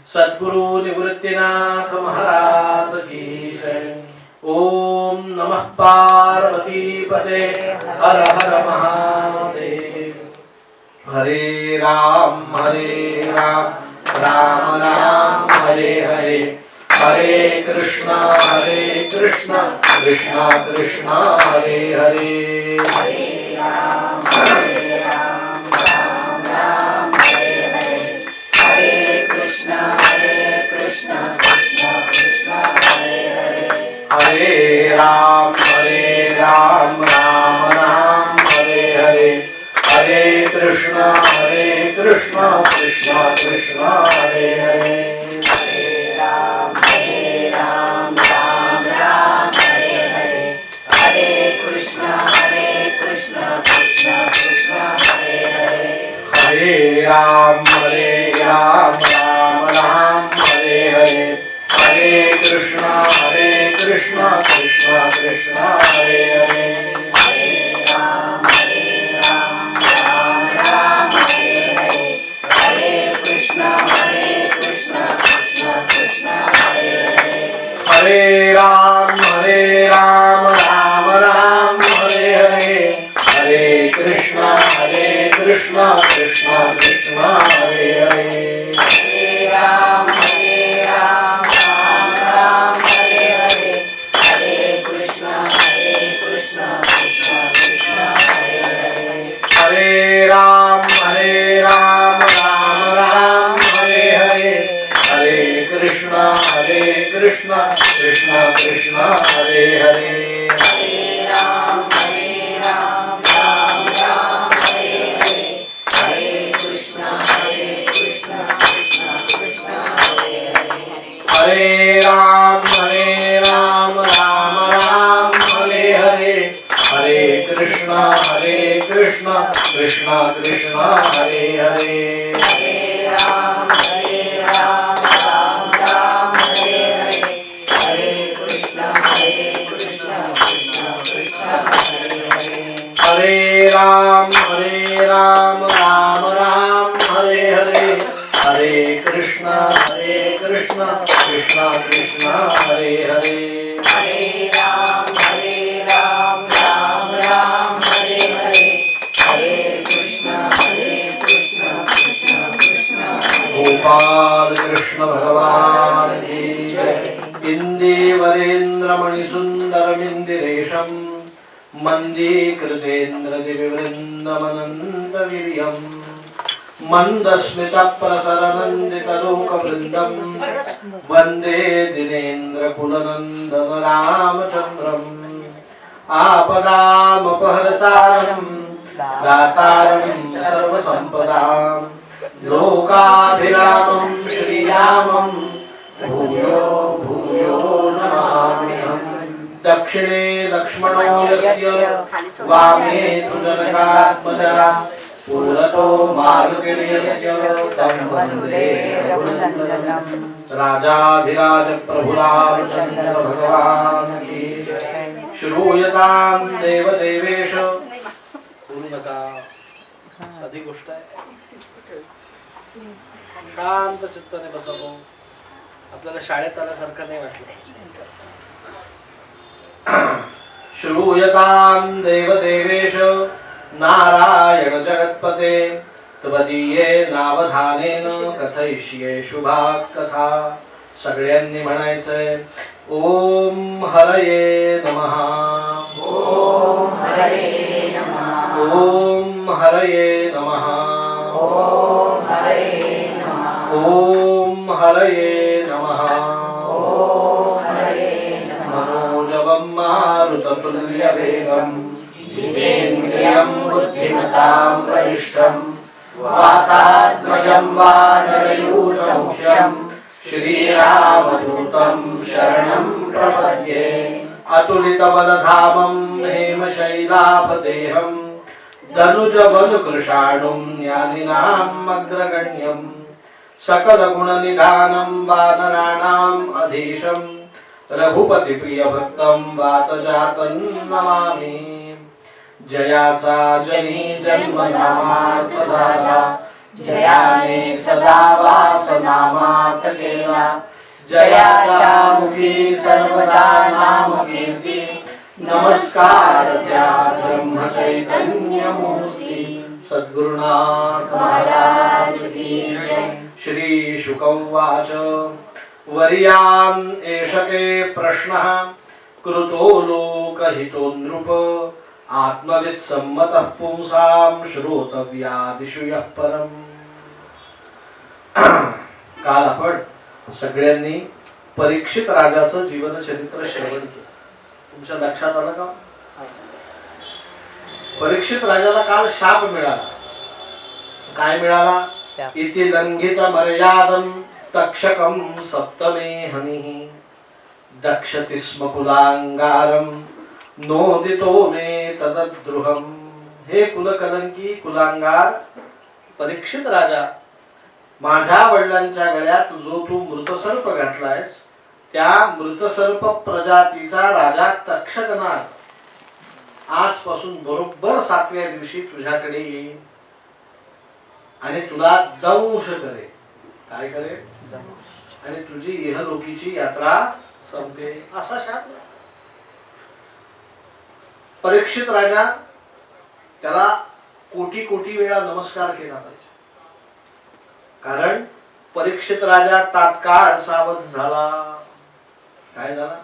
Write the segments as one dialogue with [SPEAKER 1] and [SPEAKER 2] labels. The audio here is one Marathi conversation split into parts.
[SPEAKER 1] सद्गुरु निवृत्तिनाथ महाराज की जय। ओम नमः पार्वती पते हर हर महादेव। हरे राम राम राम हरे हरे, हरे कृष्णा कृष्णा कृष्णा हरे हरे। हरे राम राम राम हरे हरे, हरे कृष्णा कृष्णा कृष्णा हरे हरे। हरे राम राम राम हरे हरे, हरे कृष्णा कृष्णा कृष्णा हरे हरे। हरे राम राम राम हरे हरे, हरे कृष्णा कृष्णा कृष्णा हरे हरे। हरे राम राम हरे हरे, हरे कृष्णा कृष्णा कृष्णा हरे हरे। हरे राम राम हरे हरे, हरे कृष्णा कृष्णा कृष्णा हरे हरे। हरे राम राम हरे हरे, हरे कृष्णा कृष्णा कृष्णा हरे हरे। हरे राम राम हरे हरे, हरे कृष्णा कृष्णा कृष्णा हरे हरे। हरे राम राम हरे हरे, हरे कृष्णा कृष्णा कृष्णा हरे हरे। हरे राम राम हरे हरे, हरे कृष्णा कृष्णा कृष्णा हरे हरे। हरे राम राम हरे हरे, हरे कृष्णा कृष्णा हरे हरे। हरे राम राम हरे हरे, हरे कृष्णा कृष्णा कृष्णा हरे हरे। हरे राम राम हरे हरे, हरे कृष्णा कृष्णा हरे हरे। हरे राम राम हरे हरे, हरे कृष्णा कृष्णा गोपाल कृष्ण भगवान की जय। इंदीवरेन्द्र मणिसुंदरमिंदिरेशम, मन्दीकृतेन्द्रदिव्यवृन्दमनन्तवीर्यम्, मन्दस्मितप्रसरनन्दितलोकवृन्दम्, वन्दे दिनेन्द्रकुलनन्दन रामचन्द्रम्। आपदामपहर्तारम् दातारम् सर्वसम्पदाम्, लोकाभिरामम् श्रीरामम् भूयो भूयो नमाम्यहम्। दक्षिणे लक्ष्मणो यस्य, वामे तु जनकात्मजा, पुरतो मारुतिर्यस्य तं वन्दे रघुनन्दनम्। राजाधिराज प्रभु रामचन्द्र भगवान् की जय। श्रूयतां देवदेवेश। बोलू नका, साधी गोष्ट आहे। शांत चित्ताने बसावं. आपल्याला शाळेत आल्यासारखं नाही वाटलं. श्रूयतां देवदेवेश नारायण जगत्पते, त्वदीये नावधानेन कथयिष्ये शुभात् कथा. सगळ्यांनी म्हणायचंय ओम हरये नमः, ओम हरये नमः, ओम हरये नमः, ओम हरये नमः, ओम हरये नमः, ओम हरये नमः. मनोजवं मारुततुल्यवेगं, जितेन्द्रियं बुद्धिमतां वरिष्ठं, वातात्मजं वानरयूथमुख्यं, श्रीरामदूतं शरणं प्रपद्ये. अतुलितबलधामं हेमशैलापदेहं, धनुजबलकृशाणुं ज्ञानिनाम् अग्रगण्यं, सकलगुणनिधानं वानराणाम् अधीशं, रघुपतिप्रियभक्तं वातजातं नमामि. जयाचा जनी जन्म नामाचा झाला,
[SPEAKER 2] जयाने सदा वास नामात केला, जयाच्या मुखी सर्वदा नाम कीर्ती, नमस्कार त्या ब्रह्म चैतन्य मूर्ती.
[SPEAKER 1] सद्गुरुनाथ
[SPEAKER 2] महाराज की जय.
[SPEAKER 1] श्री शुक उवाच वर्यान् एषते प्रश्नः कृतो लोकहितो नृप आत्मवित् सम्मतः पुंसां श्रोतव्यादिषु यः परम्. काल आपण सगळ्यांनी परीक्षित राजाचं जीवनचरित्र श्रवण केलं. तुमच्या लक्षात आलं का? परीक्षित राजाला काल शाप मिळाला. काय मिळाला? इति लंघित मर्यादं तक्षकं सप्तमे हनिः दक्षति स्म कुलांगारं नोदितो मे तदद्रुहम्. हे कुलकलंकी कुलांगार परीक्षित राजा, माझ्या वडिलांच्या गळ्यात जो तू मृतसर्प घातलायस त्या मृतसर्प प्रजातीचा राजा तक्षकनाथ आजपासून बरोबर 7व्या दिवशी तुझ्याकडे येईल आणि तुला दंश करे. काय करे? आणि तुझी इहलोकीची यात्रा संपे. असा शाप. परीक्षित राजा त्याला कोटी कोटी वेळा नमस्कार केला पाहिजे. कारण परीक्षित राजा तात्काळ सावध झाला. काय झाला?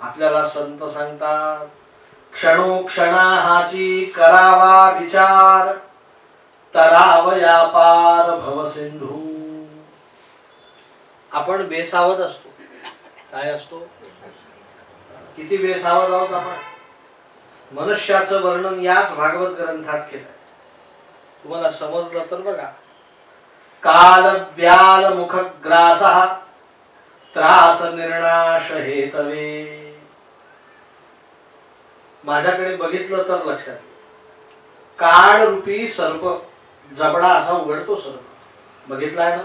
[SPEAKER 1] आपल्याला संत सांगतात क्षणोक्षणा हाची करावा विचार, तरावया पार भवसिंधू. आपण बेसावध असतो. काय असतो? किती बेसावध आहोत आपण. मनुष्याचं वर्णन याच भागवत ग्रंथात केलंय. तुम्हाला समजलं तर बघा. काल व्याल मुखग्रासः त्रास निर्णाश हेतवे. माझ्याकडे बघितलं तर लक्षात येईल. काळ रूपी सर्प, जबडा असा उघडतो सर्प, बघितलाय ना?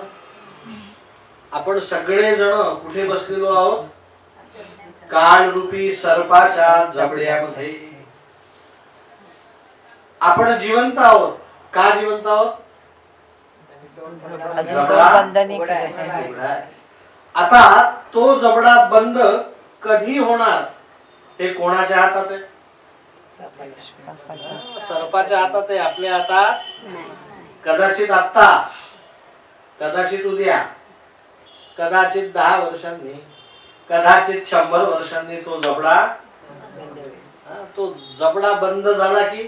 [SPEAKER 1] आपण सगळे जण कुठे बसलेलो आहोत? काळ रूपी सर्पाच्या जबड्यामध्ये. आपण जिवंत आहोत. का जिवंत आहोत? आता तो जबडा बंद कधी होणार हे कोणाच्या हातात आहे? सर्पाच्या हातात आहे. आपल्या हातात कदाचित आत्ता, कदाचित उद्या, कदाचित 10 वर्षांनी, कदाचित 100 वर्षांनी तो जबडा बंद झाला की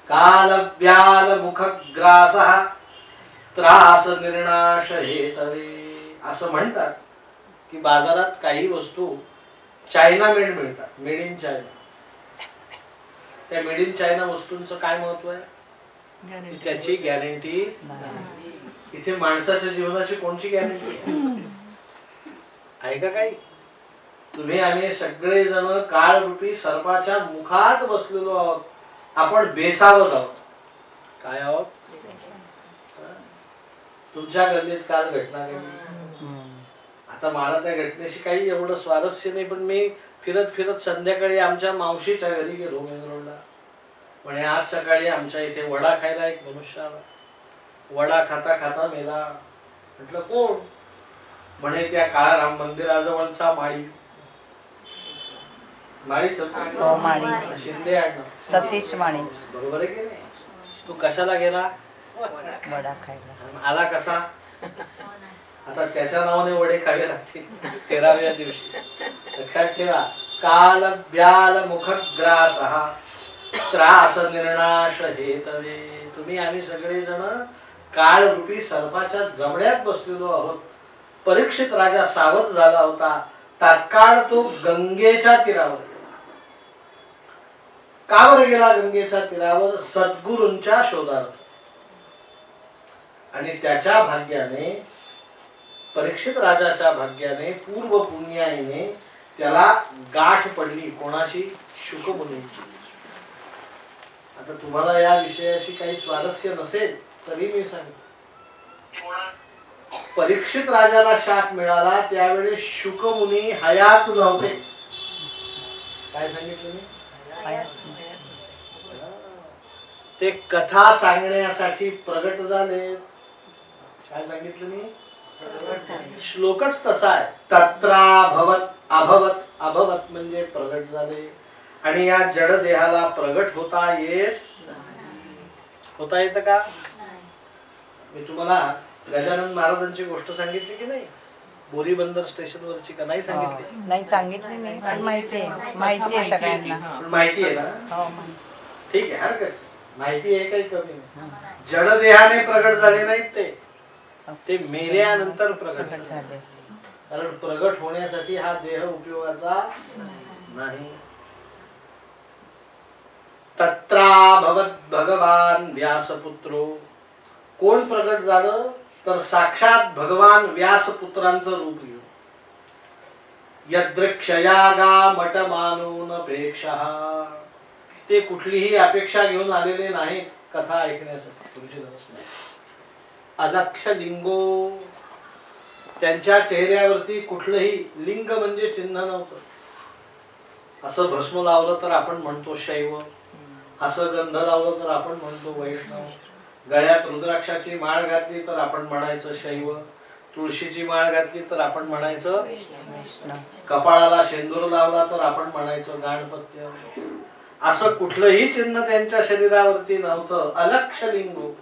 [SPEAKER 1] काल व्याल मुखग्रासः त्रास निर्णाश हेतवे. असं म्हणतात की बाजारात काही वस्तू चायना मेड मिळतात, मेड इन चायना. त्या मेड इन चायना वस्तूंचं काय महत्व आहे? त्याची गॅरंटी. इथे माणसाच्या जीवनाची कोणची गॅरंटी आहे का? काही. तुम्ही आम्ही सगळे जण काळ रूपी सर्पाच्या मुखात बसलेलो आहोत. आपण बेसावध आहोत. काय आहोत? तुमच्या गल्लीत काल घटना घडली. आता मला त्या घटनेशी काही एवढं स्वारस्य नाही, पण मी फिरत फिरत संध्याकाळी आमच्या मावशीच्या घरी गेलो मेंगरोळला. म्हणे आज सकाळी आमच्या इथे वडा खायला एक मनुष्य आला. वडा खाता खाता मेला. म्हटलं कोण? म्हणे त्या काळाराम मंदिराजवळचा माळी. माळी शिंदे आहे ना,
[SPEAKER 2] सतीश माळी.
[SPEAKER 1] बरोबर आहे की नाही? तू कशाला गेला?
[SPEAKER 2] वडा खायला.
[SPEAKER 1] आला कसा? आता त्याच्या नावाने वडे खावे लागतील 13व्या दिवशी. लक्षात ठेवा. काल व्याल मुखग्रासः त्रास निर्णाश हेतवे. तुम्ही आम्ही सगळे जण काळ रूपी सर्पाच्या जबड्यात बसलेलो आहोत. परीक्षित राजा सावध झाला होता. तात्काळ तो गंगेच्या तीरावर. का बरं गेला गंगेच्या तीरावर? सद्गुरूंच्या शोधार्थ. आणि त्याच्या भाग्याने, परीक्षित राजाच्या भाग्याने, पूर्व पुण्याईने त्याला गाठ पडली. कोणाशी? शुकमुनींची. आता तुम्हाला या विषयाशी काही स्वारस्य नसेल तरी मी सांगतो. परीक्षित राजाला शाप मिळाला त्यावेळेस शुकमुनी हयात नव्हते. काय सांगितलं मी? ते कथा सांगण्यासाठी प्रगट झाले. काय सांगितलं मी? श्लोकच तसा आहे. तत्राभवत अभवत, अभवत म्हणजे प्रगट झाले. आणि या जड देहाला प्रगट होता येत का? मी तुम्हाला गजानन महाराजांची गोष्ट सांगितली की नाही? बोरी बंदर स्टेशन वरची का नाही सांगितली?
[SPEAKER 2] नाही सांगितली नाही, पण माहिती आहे सगळ्यांना.
[SPEAKER 1] माहिती आहे ना?
[SPEAKER 2] हो,
[SPEAKER 1] ठीक आहे, हरकत नाही. माहिती आहे, काही कमी नाही. जड देहाने प्रगट झाले नाहीत, ते मेल्यानंतर प्रगट झाले. कारण प्रगट होण्यासाठी हा देह उपयोगाचा नाही. तत्राभवत भगवान व्यासपुत्रो. कोण प्रगट झालं? तर साक्षात भगवान व्यासपुत्रांचं रूप घेऊन. यद्रक्षयागा मटमानोनपेक्षा. ते कुठलीही अपेक्षा घेऊन आलेले नाहीत कथा ऐकण्यासाठी. तुमची नमस्कार. अलक्ष लिंगो. त्यांच्या चेहऱ्यावरती कुठलंही लिंग म्हणजे चिन्ह नव्हतं. असं भस्म लावलं तर आपण म्हणतो शैव, असं गंध लावलं तर आपण म्हणतो वैष्णव, गळ्यात रुद्राक्षाची माळ घातली तर आपण म्हणायचं शैव, तुळशीची माळ घातली तर आपण म्हणायचं, कपाळाला शेंदूर लावला तर आपण म्हणायचं गाणपत्य. असं कुठलंही चिन्ह त्यांच्या शरीरावरती नव्हतं. अलक्ष लिंगो.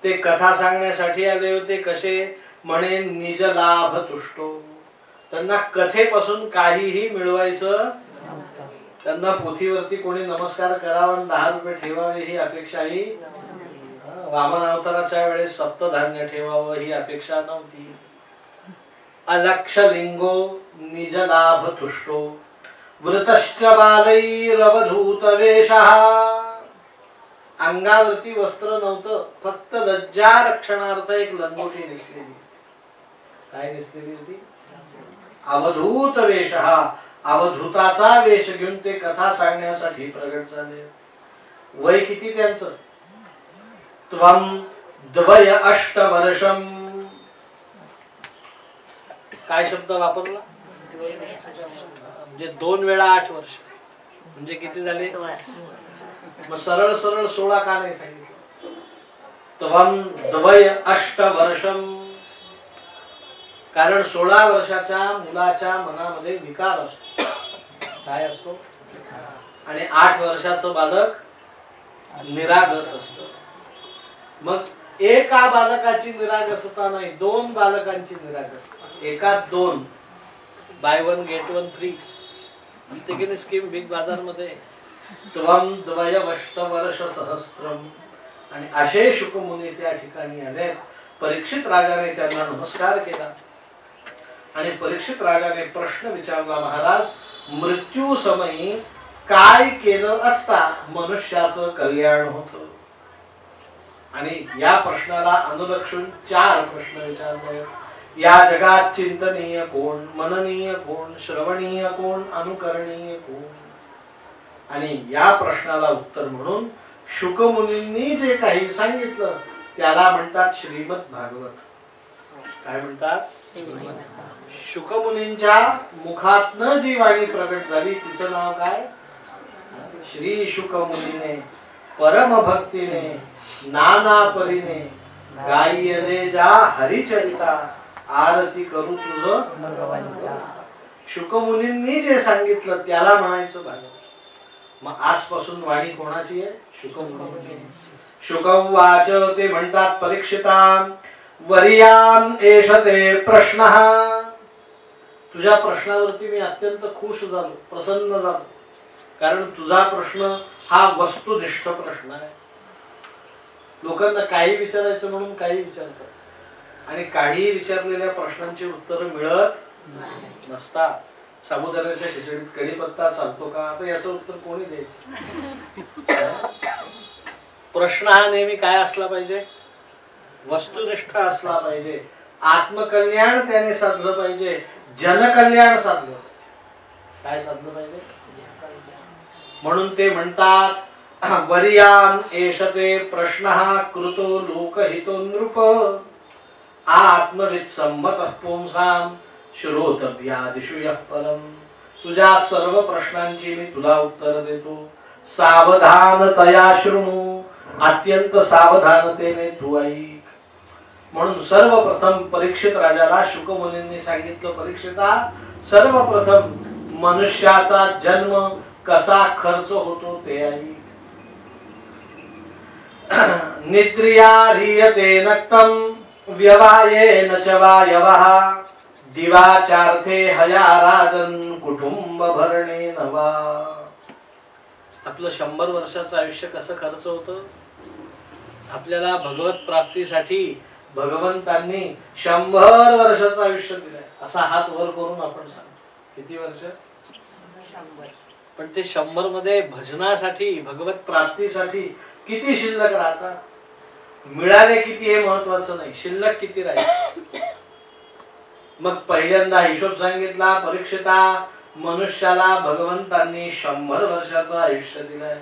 [SPEAKER 1] ते कथा सांगण्यासाठी आले होते. कसे? म्हणे निज लाभ तुष्टो. त्यांना कथेपासून काहीही मिळवायचं. त्यांना पोथीवरती कोणी नमस्कार करावा आणि 10 रुपये ठेवावे ही अपेक्षाही, वामन अवताराच्या वेळेस सप्तधान्य ठेवावं ही अपेक्षा नव्हती. अलक्ष लिंगो निज लाभ तुष्टो वृतश्च बालैरवधूत वेषः. अंगावरती वस्त्र नव्हतं, फक्त लज्जा रक्षणार्थ एक लंगोटी नेसलेली. काय नेसलेली होती? अवधूत वेषः. अवधूताचा वेश घेऊन ते कथा सांगण्यासाठी प्रगट झाले. वय किती त्यांचं? त्वं द्वय अष्ट वर्षम. काय शब्द वापरला? म्हणजे 2 वेळा 8 वर्ष. म्हणजे किती झाले? मग सरळ सरळ 16 का नाही सांगितलं? त्वं द्वय अष्ट वर्षम. कारण 16 वर्षाच्या मुलाच्या मनामध्ये विकार असतो. काय असतो? आणि 8 वर्षाचं बालक निरागस असतं. मग एका बालकाची निरागसता नाही, 2 बालकांची निरागसता. एकात 2, बाय 1 गेट 1 फ्री असते की नाही स्कीम बिग बाजार मध्ये. त्वं द्वय अष्ट वर्ष सहस्त्रम. आणि असे शुकमुनी त्या ठिकाणी आले. परीक्षित राजाने त्यांना नमस्कार केला आणि परीक्षित राजाने प्रश्न विचारला, महाराज मृत्यू समयी काय केलं असता मनुष्याचं कल्याण होतं? आणि या प्रश्नाला अनुलक्षून 4 प्रश्न विचारले. या जगात चिंतनीय कोण, मननीय कोण, श्रवणीय कोण, अनुकरणीय कोण? आणि या प्रश्नाला उत्तर म्हणून शुकमुनींनी जे काही सांगितलं त्याला म्हणतात श्रीमद भागवत. काय म्हणतात? शुकमुनींच्या मुखातनं जी वाणी प्रगट झाली तिचं नाव काय? श्री शुकमुनीने परम भक्तीने नाना परीने गायले जा हरिचरिता आरती करू तुझं भगवंता. शुकमुनींनी जे सांगितलं त्याला म्हणायचं भागवत. मग आजपासून वाणी कोणाची आहे? शुकमुनी. शुकवाच. ते म्हणतात परीक्षिता वरियान एषते प्रश्नः. तुझ्या प्रश्नावरती मी अत्यंत खुश झालो, प्रसन्न झालो. कारण तुझा प्रश्न हा वस्तुनिष्ठ प्रश्न आहे. लोकांना काही विचारायचं म्हणून काही विचारतात आणि काही विचारलेल्या प्रश्नांची उत्तर मिळत नसतात. साबुदाण्याच्या खिचडीत कढीपत्ता चालतो का? आता याचं उत्तर कोणी द्यायचं? प्रश्न हा नेहमी काय असला पाहिजे? वस्तुनिष्ठ असला पाहिजे. आत्मकल्याण त्याने साधलं पाहिजे, जनकल्याण साधलं. काय साधलं पाहिजे? म्हणून ते म्हणतात वरियान एषते प्रश्नः कृतो लोकहितो नृप आत्मविद सम्मतः पुंसाम श्रोतव्यादिषु यः परम. तुझ्या सर्व प्रश्नांची मी तुला उत्तर देतो. सावधानतया शृणु, अत्यंत सावधानतेने तू ऐक. म्हणून सर्वप्रथम परीक्षित राजाला शुक मुनींनी सांगितलं, परीक्षिता सर्वप्रथम मनुष्याचा जन्म कसा खर्च होतो ते ऐक. निद्रिया ह्रियते नक्तम व्यवायेन च वायवः, दिवाचार्थे हया राजन कुटुंब भरणे नवा. आपलं 100 वर्षाचं आयुष्य कसं खर्च होतं? आपल्याला भगवत प्राप्तीसाठी भगवंतांनी 100 वर्षाचं आयुष्य दिलंय. असा हात वर करून आपण सांगतो किती वर्ष?
[SPEAKER 2] 100.
[SPEAKER 1] पण ते 100 मध्ये भजनासाठी भगवत प्राप्तीसाठी किती शिल्लक राहतात? मिळाले किती हे महत्वाचं नाही, शिल्लक किती राहील. मग पहिल्यांदा हिशोब सांगितला, परीक्षिता मनुष्याला भगवंतांनी 100 वर्षाचं आयुष्य दिलंय.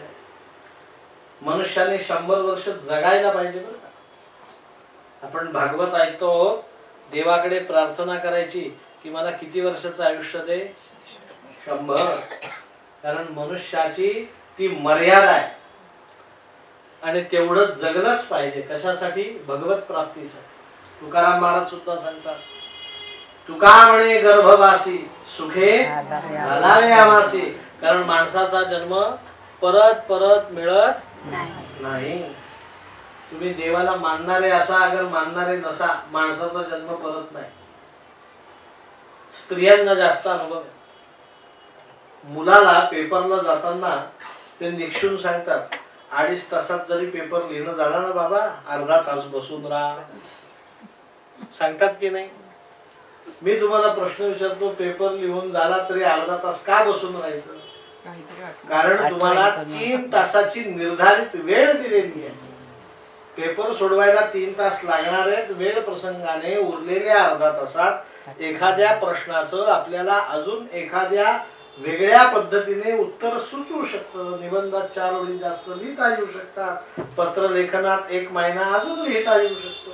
[SPEAKER 1] मनुष्याने 100 वर्ष जगायला पाहिजे बरं का. आपण भागवत ऐकतो, देवाकडे प्रार्थना करायची की मला किती वर्षाचं आयुष्य दे? 100. कारण मनुष्याची ती मर्यादा आहे आणि तेवढं जगलंच पाहिजे. कशासाठी? भगवत प्राप्तीसाठी. तुकाराम महाराज सुद्धा सांगतात, तुका म्हणे गर्भवासी सुखे घालावे आमासी. कारण माणसाचा जन्म परत परत मिळत नाही. तुम्ही देवाला मानणारे असा, अगर मानणारे नसा, माणसाचा जन्म परत नाही. स्त्रियांना जास्त अनुभव. मुलाला पेपरला जाताना ते निक्षून सांगतात, 2.5 तासात जरी पेपर लिहिणं झाला ना बाबा, अर्धा तास बसून राहा. सांगतात की नाही? मी तुम्हाला प्रश्न विचारतो, पेपर लिहून झाला तरी अर्धा तास का बसून राहायचं? कारण तुम्हाला 3 तासाची निर्धारित वेळ दिलेली आहे. पेपर सोडवायला 3 तास लागणार आहेत. वेळ प्रसंगाने उरलेल्या अर्धा तासात एखाद्या प्रश्नाचं आपल्याला अजून एखाद्या वेगळ्या पद्धतीने उत्तर सुचवू शकतं. निबंधात 4 ओळी जास्त लिहिता येऊ शकतात. पत्र लेखनात 1 महिना अजून लिहिता येऊ शकतो.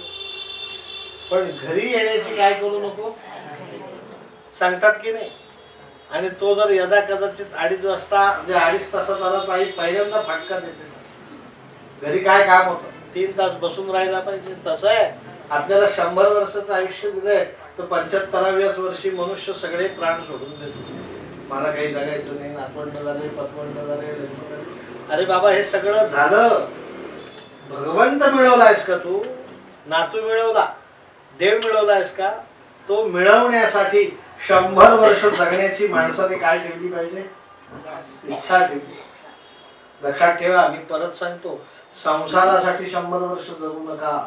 [SPEAKER 1] पण घरी येण्याची काय करू नको, सांगतात की नाही? आणि तो जर यदा कदाचित 2.5 वाजता म्हणजे 2.5 तासात आला तर पहिल्यांदा फटका देते. घरी काय काम होतं? 3 तास बसून राहायला पाहिजे. तसं आहे, आपल्याला 100 वर्षाचं आयुष्य दिलंय तर 75व्याच वर्षी मनुष्य सगळे प्राण सोडून देतो. मला काही जगायचं नाही, नातवंड झाले, पतवंड झाले. अरे बाबा, हे सगळं झालं, भगवंत मिळवलायस का तू? नातू मिळवला, देव मिळवलायस का? तो मिळवण्यासाठी 100 वर्ष जगण्याची माणसाने काय ठेवली पाहिजे? इच्छा ठेवली. लक्षात ठेवा, मी परत सांगतो, संसारासाठी 100 वर्ष जगू नका.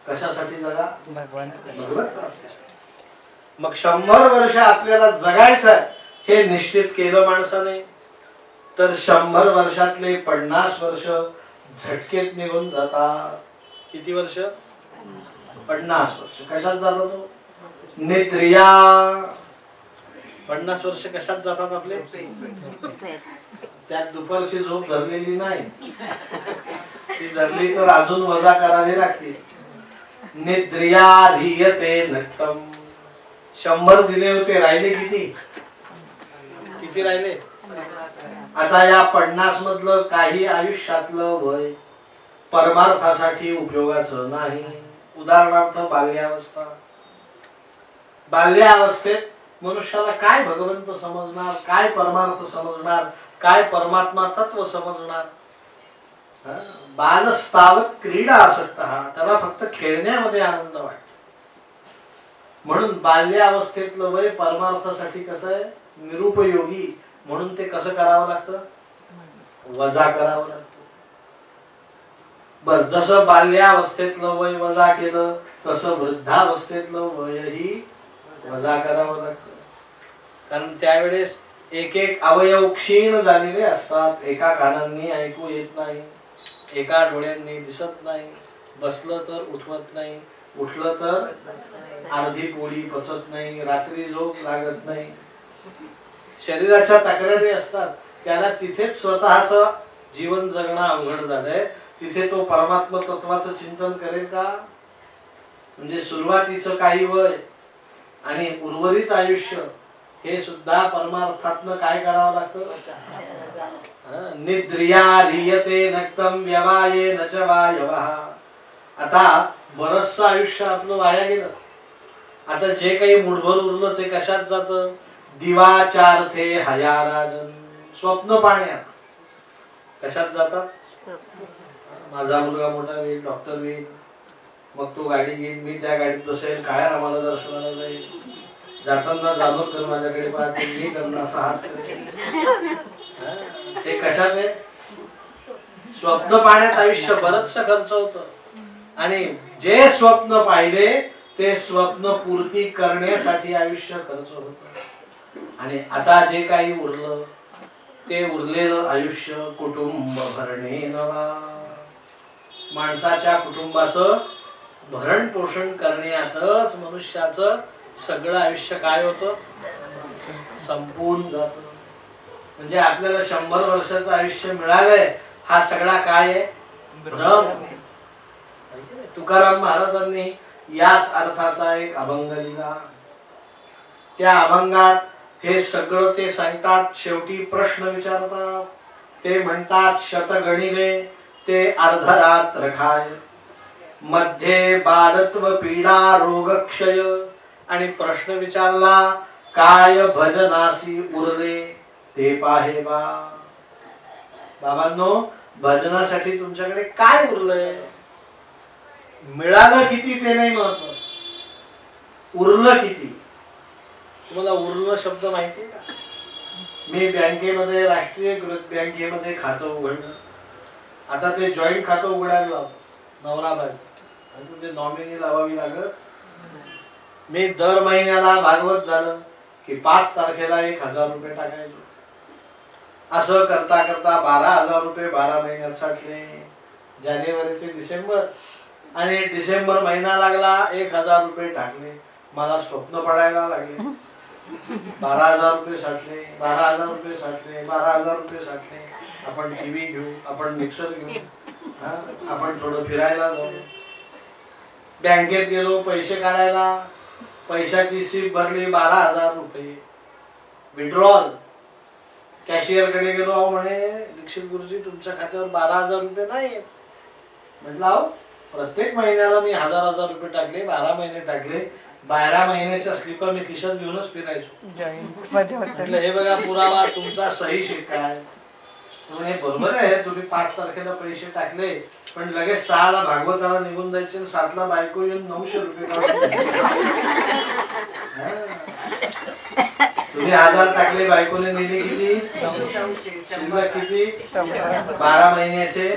[SPEAKER 1] कशासाठी जगा? भगवंत. मग 100 वर्ष आपल्याला जगायचं आहे हे निश्चित केलं माणसाने, तर 100 वर्षातले 50 वर्ष झटकेत निघून जातात. किती वर्ष? 50 वर्ष. कशात जातो तो? निद्रिया. 50 वर्ष कशात जातात आपले? त्यात दुपारची झोप धरलेली नाही, ती धरली तर अजून वजा करावी लागते. निद्रिया ह्रियते नक्तम. 100 दिले होते, राहिले किती? किती राहिले? आता या 50 मधलं काही आयुष्यातलं वय परमार्थासाठी उपयोगाचं नाही. उदाहरणार्थ बाल्यावस्था. बाल्यावस्थेत मनुष्याला काय भगवंत समजणार, काय परमार्थ समजणार, काय परमात्मा तत्व समजणार? बालस्तावत क्रीडा आसक्तः. त्याला फक्त खेळण्यामध्ये आनंद वाटतो. म्हणून बाल्यावस्थेतलं वय परमार्थासाठी कसं आहे? निरुपयोगी. म्हणून ते कसं करावं लागतं? वजा करावं लागतं. बर, जसं बाल्यावस्थेतलं वय वजा केलं तसं वृद्धावस्थेतलं वयही वजा करावं लागतं. कारण त्यावेळेस एक एक अवयव क्षीण झालेले असतात. एका कानांनी ऐकू येत नाही, एका डोळ्यांनी दिसत नाही, बसलं तर उठवत नाही, उठलं तर अर्धी पोळी पचत नाही, रात्री झोप लागत नाही. शरीराच्या तक्रारी असतात. त्याला तिथेच स्वतःच जीवन जगणं अवघड झालंय. तिथे तो परमात्मा तत्वाचं चिंतन करेल का? म्हणजे सुरुवातीचं काही वय आणि उर्वरित आयुष्य हे सुद्धा परमार्थातनं काय करावं लागतं? निद्रिया ह्रियते नक्तम व्यवायेन च वायवः. आता बरचसं आयुष्य आपलं वाया गेलं. आता जे काही मुठभर उरलं ते कशात जातं? दिवाचार्थे हयाराजन, स्वप्न पाहण्यात. कशात जातात? माझा मुलगा मोठा होईल, डॉक्टर होईल, मग तो गाडी घेईल, मी त्या गाडीत बसेल, काय आम्हाला दर्शनाला जाईल, जाताना जाणून कर माझ्याकडे पाहते, मी करणं असा हात करेल. ते कशात आहे? स्वप्न पाहण्यात आयुष्य बरचस खर्च होतं. आणि जे स्वप्न पाहिले ते स्वप्न पूर्ती करण्यासाठी आयुष्य खर्च होतं. आणि आता जे काही उरलं ते उरलेलं आयुष्य कुटुंब भरणे नवा. माणसाच्या कुटुंबाचं भरण पोषण करण्यातच मनुष्याचं सगळं आयुष्य काय होतं? संपून जात. म्हणजे आपल्याला 100 वर्षाचं आयुष्य मिळालंय, हा सगळा काय आहे? भ्रम. तुकाराम महाराजांनी याच अर्थाचा एक अभंग लिहिला. त्या अभंगात हे सगळं ते सांगतात. शेवटी प्रश्न विचारतात. ते म्हणतात शत गणिले ते अर्धरात्र खाय, मध्ये बालत्व पीडा रोगक्षय. आणि प्रश्न विचारला काय भजनासी उरले ते पाहे बा. बाबांनो, भजनासाठी तुमच्याकडे काय उरलंय? मिळालं किती ते नाही महत्वाचं, उरलं किती. तुम्हाला उरलं शब्द माहिती आहे का? मी बँकेमध्ये, राष्ट्रीयकृत बँकेमध्ये खातं उघडलं. आता ते जॉईंट खातं उघडायला लावतो नवरा बायको, ते नॉमिनी लावावी लागत. मी दर महिन्याला भागवत झालं की 5 तारखेला 1000 रुपये टाकायचो. असं करता करता 12,000 रुपये 12 महिन्यात साठले. जानेवारी ते डिसेंबर, आणि डिसेंबर महिना लागला 1000 रुपये टाकले. मला स्वप्न पडायला लागले. 12,000 रुपये साठले, 12,000 रुपये साठले, 12,000 रुपये साठले. आपण टीव्ही घेऊ, आपण मिक्सर घेऊ, आपण थोडं फिरायला जाऊ. बँकेत गेलो पैसे काढायला, पैशाची सीप भरली 12,000 रुपये विड्रॉल. कॅशियर कडे गेलो, अहो म्हणे दीक्षित गुरुजी तुमच्या खात्यावर 12,000 रुपये नाही. म्हटलं अहो प्रत्येक महिन्याला मी 1000 रुपये टाकले, 12 महिने टाकले, 12 महिन्याच्या स्लिपा मी खिशात घेऊनच फिरायचो. म्हटलं हे बघा पुरावा, तुमचा सही शीट काय? म्हणे बरोबर आहे, तुम्ही 5 तारखेला पैसे टाकले, पण लगेच 6 ला भागवताला निघून जायचे, 7 ला बायको येऊन 900 रुपये तुम्ही 1000 टाकले, बायकोने नेले किती? शिल्लक किती? 12 महिन्याचे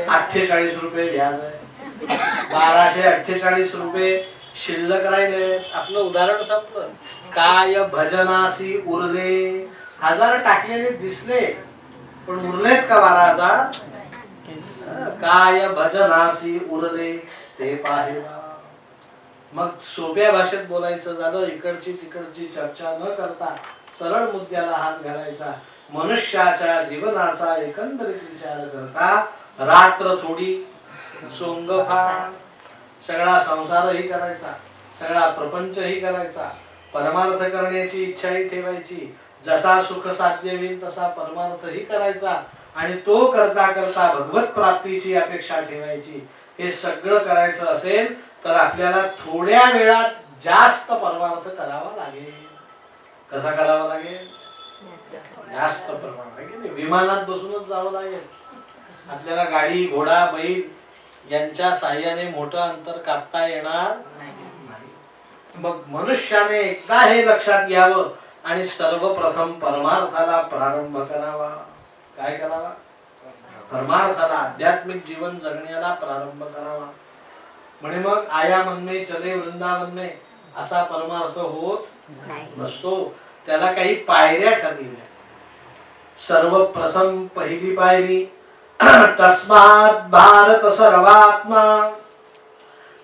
[SPEAKER 1] 48 रुपये व्याज आहे. 1248 रुपये शिल्लक राहिले. आपलं उदाहरण संपलं. काय भजनासी उरले. 1000 टाकलेले दिसले, पण उरलेत का 12,000? काय भजनासी उरले ते पाहे. मग सोप्या भाषेत बोलायचं झालं, इकडची तिकडची चर्चा न करता सरळ मुद्द्याला हात घालायचा. मनुष्याच्या जीवनाचा एकंदरीत विचार करता रात्र थोडी सोंग फार. सगळा संसारही करायचा, सगळा प्रपंचही करायचा, परमार्थ करण्याची इच्छाही ठेवायची. जसा सुख साध्य होईल तसा परमार्थही करायचा, आणि तो करता करता भगवत प्राप्तीची अपेक्षा ठेवायची. हे सगळं करायचं असेल तर आपल्याला थोड्या वेळात जास्त परमार्थ करावा लागेल. कसा करावा लागेल? जास्त प्रमाणात. विमानात बसूनच जावं लागेल. आपल्याला गाडी, घोडा, बैल यांच्या साह्याने मोठं अंतर कापता येणार नाही. मग मनुष्याने एकदा हे लक्षात घ्यावं आणि सर्वप्रथम परमार्थाला प्रारंभ करावा. काय करावा? परमार्थाला, आध्यात्मिक जीवन जगण्याला प्रारंभ करावा. म्हणे मग आया म्हणणे चले वृंदावन में असा परमार्थ होत नसतो. त्याला काही पायऱ्या ठरलेल्या. सर्वप्रथम पहिली पायरी तस्मात् भारत सर्वात्मा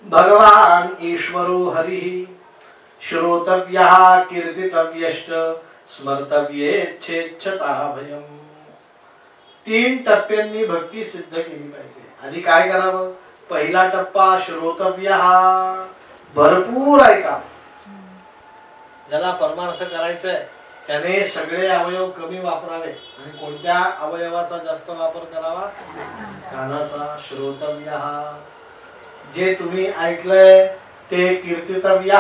[SPEAKER 1] भगवान ईश्वरो हरिः श्रोतव्यः कीर्तितव्यश्च स्मर्तव्येच्छेच्छता भयम्. 3 टप्प्यांनी भक्ती सिद्ध केली पाहिजे. आधी काय करावं? पहिला टप्पा श्रोतव्यः, भरपूर ऐका. ज्याला परमार्थ करायचंय त्याने सगळे अवयव कमी वापरावे आणि कोणत्या अवयवाचा जास्त वापर करावा? कानाचा. श्रोतव्य, जे तुम्ही ऐकलंय ते कीर्तितव्य,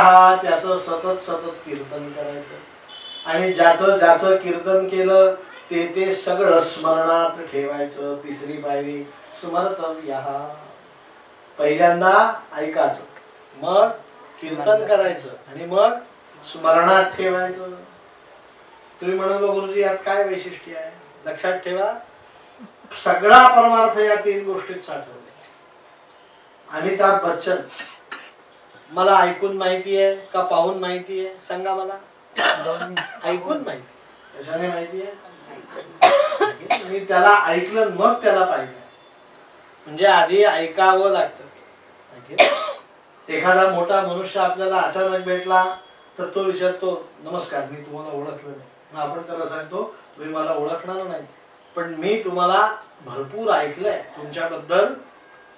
[SPEAKER 1] त्याचं सतत सतत कीर्तन करायचं आणि ज्याचं ज्याचं कीर्तन केलं ते ते सगळं स्मरणात ठेवायचं. तिसरी पायरी स्मर्तव्य. पहिल्यांदा ऐकायचं, मग कीर्तन करायचं आणि मग स्मरणात ठेवायचं. तुम्ही म्हणाल गुरुजी यात काय वैशिष्ट्य आहे? लक्षात ठेवा, सगळा परमार्थ या 3 गोष्टीत साठवला. अमिताभ बच्चन मला ऐकून माहिती आहे का पाहून माहिती आहे? सांगा मला. ऐकून माहिती. कशाने माहिती आहे? मी त्याला ऐकलं मग त्याला पाहिलं. म्हणजे आधी ऐकावं लागतं. एखादा मोठा मनुष्य आपल्याला अचानक भेटला तर तो विचारतो, नमस्कार, मी तुम्हाला ओळखलं नाही. मग आपण त्याला सांगतो, तुम्ही मला ओळखणार नाही, पण मी तुम्हाला भरपूर ऐकलंय, तुमच्याबद्दल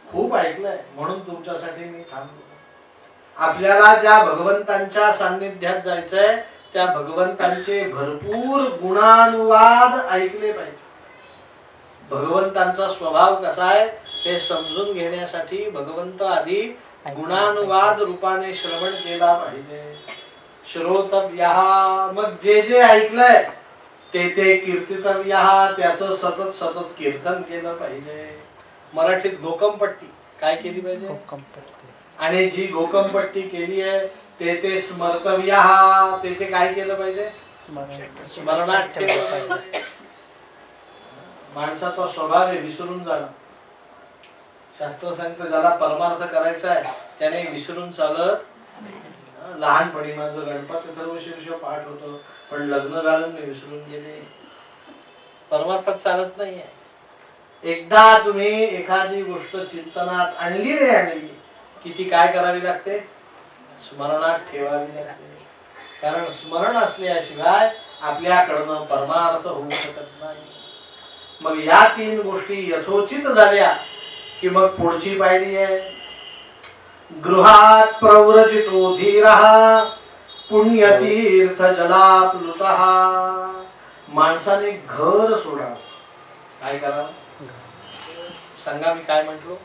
[SPEAKER 1] खूप ऐकलंय, म्हणून तुमच्यासाठी मी थांबलो. आपल्याला ज्या भगवंतांच्या सान्निध्यात जायचंय त्या भगवंतांचे भरपूर गुणानुवाद ऐकले पाहिजे. भगवंतांचा स्वभाव कसा आहे हे समजून घेण्यासाठी भगवंत आधी गुणानुवाद रूपाने श्रवण केला पाहिजे. श्रोतव्य, मग जे जे ऐकलंय ते ते कीर्तितव्य, त्याचं सतत सतत कीर्तन केलं पाहिजे. मराठीत घोकमपट्टी काय केली पाहिजे? आणि जी घोकमपट्टी केली आहे ते ते स्मर्तव्य, ते ते काय केलं पाहिजे? स्मरणात ठेवलं पाहिजे. माणसाचा स्वभाव आहे विसरून जाणं. शास्त्र सांगतं ज्याला परमार्थ करायचा आहे त्याने विसरून चालत. लहानपणी माझं गणपती अथर्वशीर्ष पाठ होतं, पण लग्न झालं मी विसरून गेले. परमार्थात चालत नाहीये. एकदा तुम्ही एखादी गोष्ट चिंतनात आणली रे आणली की ती काय करावी लागते? स्मरणात ठेवावी लागते. कारण स्मरण असल्याशिवाय आपल्याकडनं परमार्थ होऊ शकत नाही. मग या 3 गोष्टी यथोचित झाल्या की मग पुढची पायरी आहे गृहात प्रव्रजितो धीरः पुण्यतीर्थ जलाप्लुतः. माणसाने घर सोडावं. काय करावं? सांगा, मी काय म्हटलो?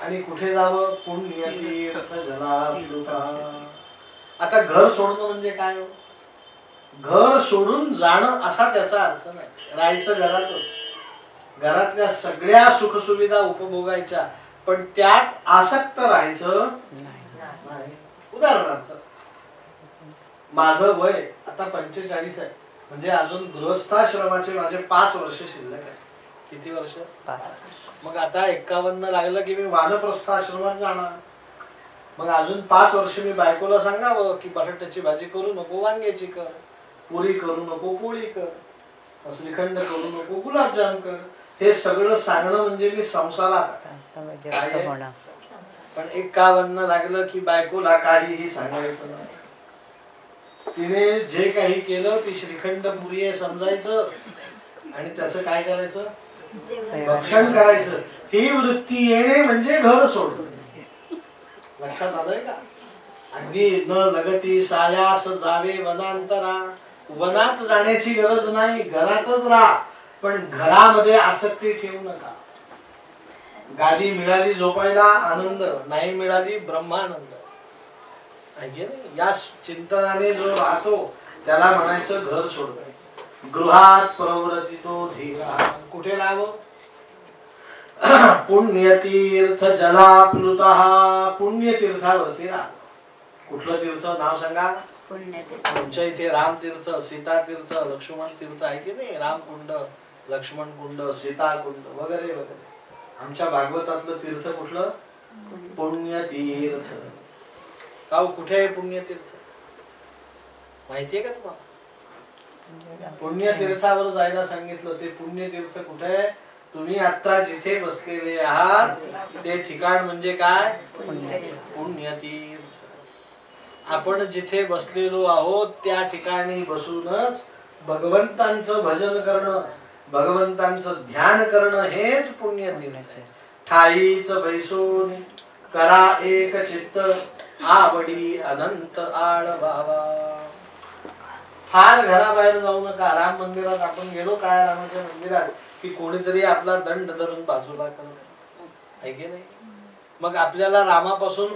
[SPEAKER 1] आणि कुठे जावं? पुण्यतीर्थ जलाप्लुतः. आता घर सोडणं म्हणजे काय हो? घर सोडून जाणं असा त्याचा अर्थ नाही. राहायचं घरातच, घरातल्या सगळ्या सुखसुविधा उपभोगायच्या, पण त्यात आसक्त राहायचं नाही. उदाहरणार्थ माझं वय आता 45 आहे, म्हणजे अजून गृहस्थाश्रमाचे माझे 5 वर्ष शिल्लक आहे. किती वर्ष? 5. मग आता 51 लागलं की मी वानप्रस्थाश्रमात जाणार. मग अजून 5 वर्ष मी बायकोला सांगावं की बटाट्याची भाजी करू नको, वांग्याची कर. पुरी करू नको, पोळी कर. श्रीखंड करू नको, गुलाबजाम कर. हे सगळं सांगणं म्हणजे मी संसारात. पण 51 लागलं की बायकोला काहीही सांगायचं नाही. तिने जे काही केलं ती श्रीखंड पुरी आहे समजायचं आणि त्याचं काय करायचं? भक्षण करायचं. ही वृत्ती येणे म्हणजे घर सोडणं. लक्षात आलंय का? अगदी न लगती सायास जावे वनांतरा. वनात जाण्याची गरज नाही, घरातच राहा, पण घरामध्ये आसक्ती ठेवू नका. गादी मिळाली झोपायला आनंद, नाही मिळाली ब्रह्मानंद. या चिंतनाने जो राहतो त्याला म्हणायचं घर सोडणं. गृहात प्रव्रजितो धीरः. कुठे राहावं? पुण्यतीर्थ जलाप्लुतः. पुण्यतीर्थावरती राहा. कुठलं तीर्थ? नाव सांगा. तुमच्या इथे रामतीर्थ, सीतातीर्थ, लक्ष्मण तीर्थ आहे की नाही? रामकुंड, लक्ष्मण कुंड, सीताकुंड वगैरे वगैरे. आमच्या भागवतातलं तीर्थ कुठलं? पुण्यतीर्थ. का कुठे आहे पुण्यतीर्थ? माहितीये का तुम्हाला? पुण्यतीर्थावर जायला सांगितलं. ते पुण्यतीर्थ कुठे आहे? तुम्ही आता जिथे बसलेले आहात ते ठिकाण म्हणजे काय? पुण्यतीर्थ. आपण जिथे बसलेलो आहोत त्या ठिकाणी बसूनच भगवंतांचं भजन करणं, भगवंतांचं ध्यान करणं हेच पुण्यतीर्थ. ठाईच बैसून करा एक चित्त, आवडी अनंत आळ बाबा. फार घराबाहेर जाऊ नका. राम मंदिरात आपण गेलो, काळ्या रामाच्या मंदिरात, की कोणीतरी आपला दंड धरून बाजूला करत आहे की नाही. मग आपल्याला रामापासून